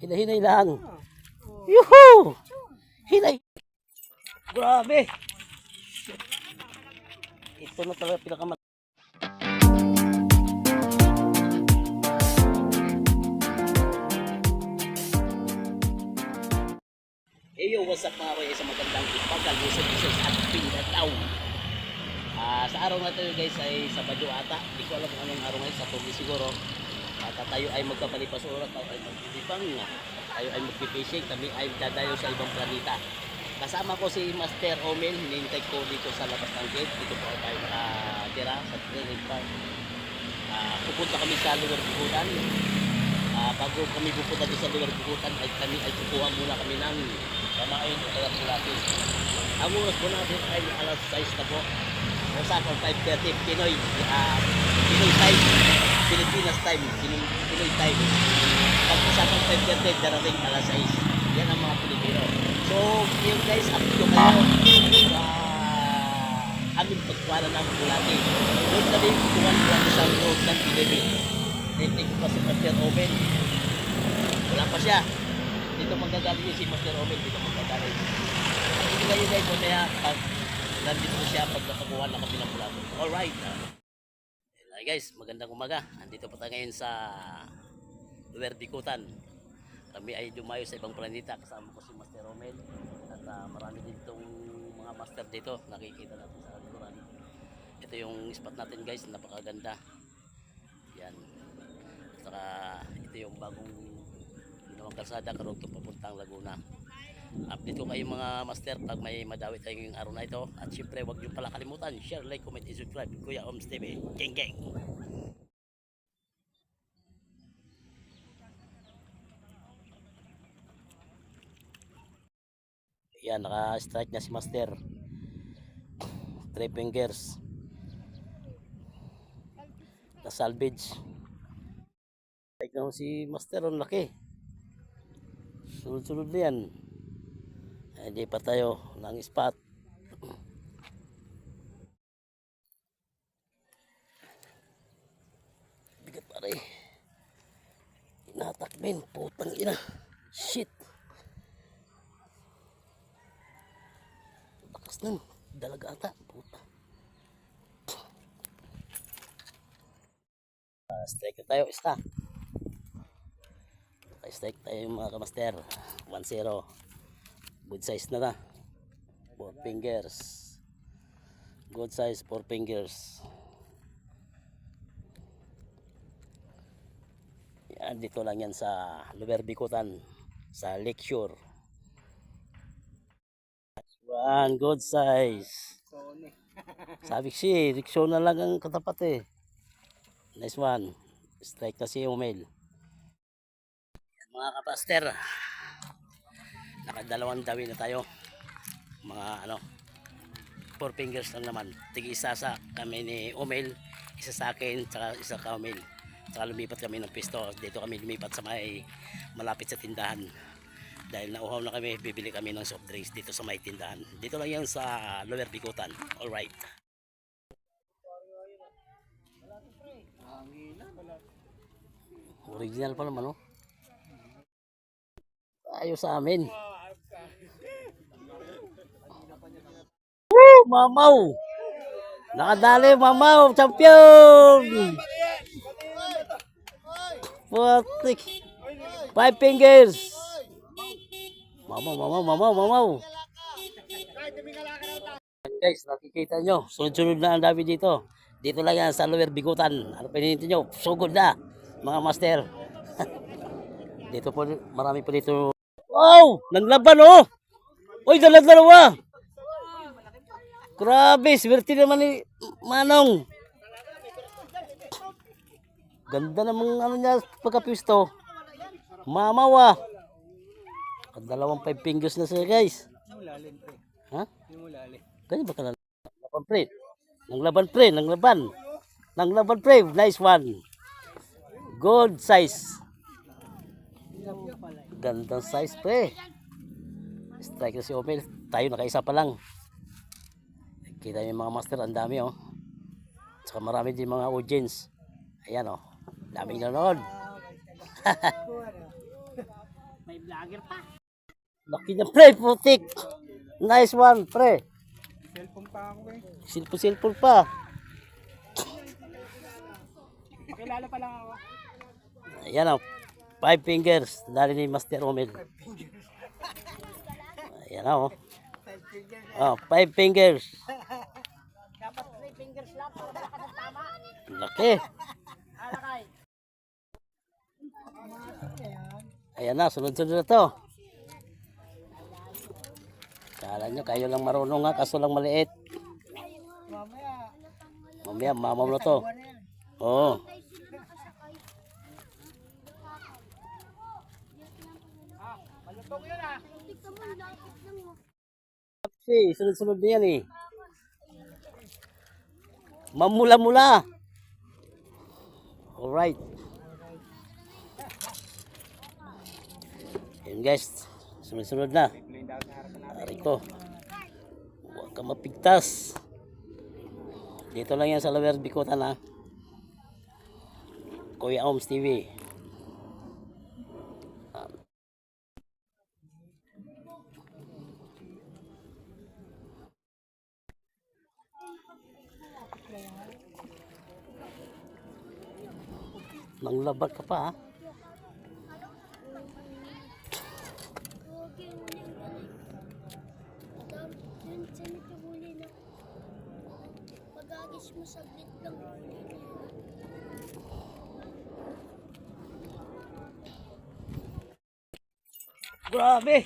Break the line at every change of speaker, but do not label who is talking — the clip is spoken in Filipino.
Hinay-hinay lang. Yuhu! Hinay. Grabe. Ito na talaga pinakamat. Yo, what's up mga kuya, isang magandang ipagal Luzon at Pinataw. Sa araw na ito guys ay Sabado ata. Hindi ko alam kung anong araw ngayon, sa Tubi siguro. At tayo ay magpapalipas oras, tayo ay magbibang, tayo ay magpipishing, kami ay dadayo sa ibang planeta. Kasama ko si Master Omel, hinihintay ko dito sa labas ng gate. Dito po tayo nakatira sa training park. Pupunta kami sa lugar bukutan. Bago kami pupunta doon sa lugar bukutan ay kami ay kukuha muna kami ng pamain o kaya pulatin. Ang oras po natin ay alas 6 na po. O sa 5:30 Pinoy time, Pilipinas time, Pinoy time. Pag sa 5:30 darating alas 6. Yan ang mga Pilipino. So yun guys, update kayo aming pagkuha ng pulatin. Doon kami kukuha ng sa road ng Pilipin. Hindi ko pa si Master Omen. Wala pa siya. Dito magagaling yung si Master Omen. Dito magagaling. Hindi kayo guys, mamaya pag nandito siya, pag nakakuha na kami ng pulato. Alright. Hey guys, magandang umaga. Andito pa tayo ngayon sa lugar bikutan. Kami ay dumayo sa ibang planeta. Kasama ko si Master Omen. At marami ditong mga master dito. Nakikita natin sa lugar. Ito yung spot natin guys. Napakaganda. Yan. Saka ito yung bagong ginawang kalsada karong papuntang Laguna. Update ko kayo mga master pag may madawi tayo ngayong araw na ito. At syempre huwag nyo pala kalimutan, share, like, comment, and subscribe. Kuya Oms TV, geng geng. Yan, naka-strike na si Master. 3 fingers. Na-salvage. Ikaw si Master, ang laki. Sunod-sunod na yan. Hindi pa tayo ng spot. Bigat pare. Inatakbin. Putang ina. Shit. Bakas nun. Dalaga ata. Puta. Strike tayo. Isa. Strike tayo mga kamaster. 1-0. Good size na 4 fingers. Good size 4 fingers. Yan, dito lang yan sa lugar bikutan sa Lakeshore. One good size. Sabi si Lakeshore na lang ang katapat eh. Nice one. Strike na si Omel. Mga kapaster, nakadalawang dawi na tayo. Mga 4 fingers lang naman. Tig-isa sa kami ni Omel, isa sa akin, tsaka isa ka Omel. Tsaka lumipat kami ng pisto. Dito kami lumipat sa may malapit sa tindahan. Dahil nauhaw na kami, bibili kami ng soft drinks dito sa may tindahan. Dito lang yan sa Lower Bikutan. Alright. Original pa naman, oh. Tayo sa amin. Woo! Mamaw! Nakadali, Mamaw! Champion! Putik! 5 fingers! Mamaw! Guys, nakikita nyo. Sunod-sunod na ang dami dito. Dito lang yan sa Lower Bikutan. Ano pinintay nyo? Sugod na, mga master. Dito po, marami po dito. Wow! Naglaban oh! Uy, dalawa! Grabe, swerte naman ni Manong. Ganda namang niya pagkapisto. Mamaw ah. Dalawang 5 fingers na siya guys. Ha? Ganyan ba ka Nanglaban pre. Nice one. Good size. Gandang size pre. Strike na si Omel. Tayo nakaisa pa lang. Kita yung mga master, ang dami oh. Saka marami din mga audience. Ayan oh. Daming nanonood.
May vlogger pa.
Laki niya, pre, putik. Nice one, pre.
Cellphone pa ako eh.
Silpo-silpo pa.
Kilala pa lang ako.
Ayan o. 5 fingers. Dali ni Master Romel. Ayan o. Oh, 5 fingers.
Dapat 3 fingers lang para malakas ang tama.
Laki.
Alakay.
Ayan na, sunod-sunod na to. Kala nyo, kayo lang marunong nga, kaso lang maliit. Mamaya, mama mo na to. Oo.
Malutong yun ah.
Si, sunod-sunod na yan eh. Mamula-mula. Alright. Ayan guys, sunod-sunod na. Ari ko. Huwag ka mapigtas. Dito lang yan sa Lower Bikutan ha. Kuya Oms TV. Manglabat ka pa ha.
Pag-agis mo saglit lang.
Grabe!